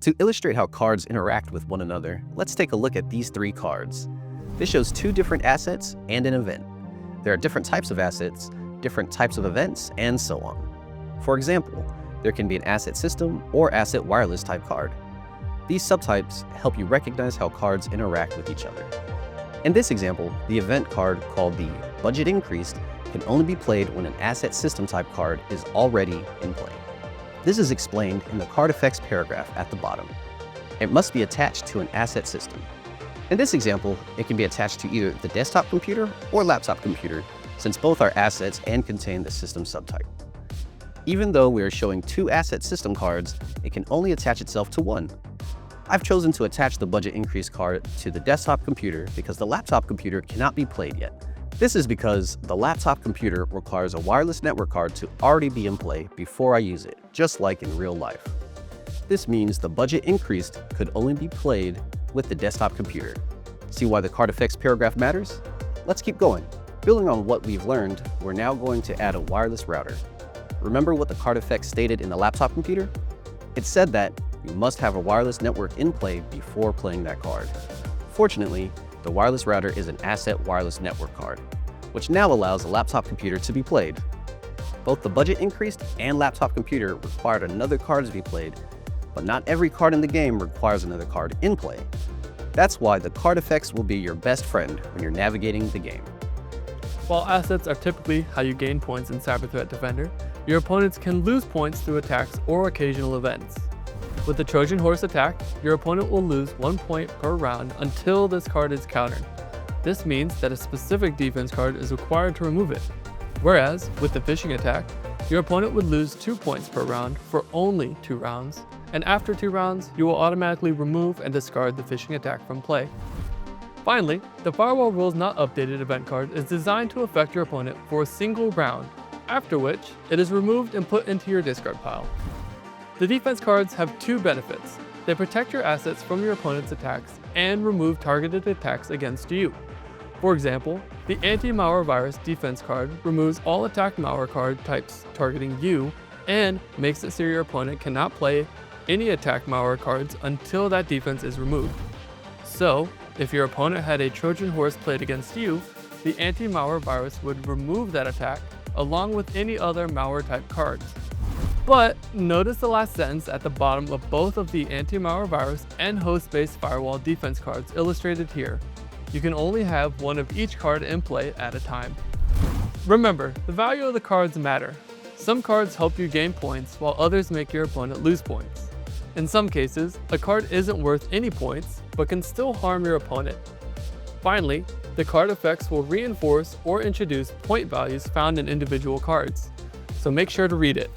To illustrate how cards interact with one another, let's take a look at these 3 cards. This shows 2 different assets and an event. There are different types of assets, different types of events, and so on. For example, there can be an asset system or asset wireless type card. These subtypes help you recognize how cards interact with each other. In this example, the event card called the Budget Increased can only be played when an asset system type card is already in play. This is explained in the card effects paragraph at the bottom. It must be attached to an asset system. In this example, it can be attached to either the desktop computer or laptop computer, since both are assets and contain the system subtype. Even though we are showing 2 asset system cards, it can only attach itself to one. I've chosen to attach the Budget Increase card to the desktop computer because the laptop computer cannot be played yet. This is because the laptop computer requires a wireless network card to already be in play before I use it, just like in real life. This means the Budget Increased could only be played with the desktop computer. See why the card effects paragraph matters? Let's keep going. Building on what we've learned, we're now going to add a wireless router. Remember what the card effects stated in the laptop computer? It said that you must have a wireless network in play before playing that card. Fortunately, the wireless router is an asset wireless network card, which now allows a laptop computer to be played. Both the Budget Increased and laptop computer required another card to be played, but not every card in the game requires another card in play. That's why the card effects will be your best friend when you're navigating the game. While assets are typically how you gain points in Cyber Threat Defender, your opponents can lose points through attacks or occasional events. With the Trojan Horse attack, your opponent will lose 1 point per round until this card is countered. This means that a specific defense card is required to remove it. Whereas, with the phishing attack, your opponent would lose 2 points per round for only 2 rounds, and after 2 rounds, you will automatically remove and discard the phishing attack from play. Finally, the Firewall Rules Not Updated event card is designed to affect your opponent for a single round, after which it is removed and put into your discard pile. The defense cards have 2 benefits. They protect your assets from your opponent's attacks and remove targeted attacks against you. For example, the Anti-Malware Virus defense card removes all attack malware card types targeting you and makes it so your opponent cannot play any attack malware cards until that defense is removed. So, if your opponent had a Trojan Horse played against you, the Anti-Malware Virus would remove that attack along with any other malware type cards. But notice the last sentence at the bottom of both of the Anti-Malware Virus and host-based firewall defense cards illustrated here. You can only have one of each card in play at a time. Remember, the value of the cards matter. Some cards help you gain points while others make your opponent lose points. In some cases, a card isn't worth any points, but can still harm your opponent. Finally, the card effects will reinforce or introduce point values found in individual cards, so make sure to read it.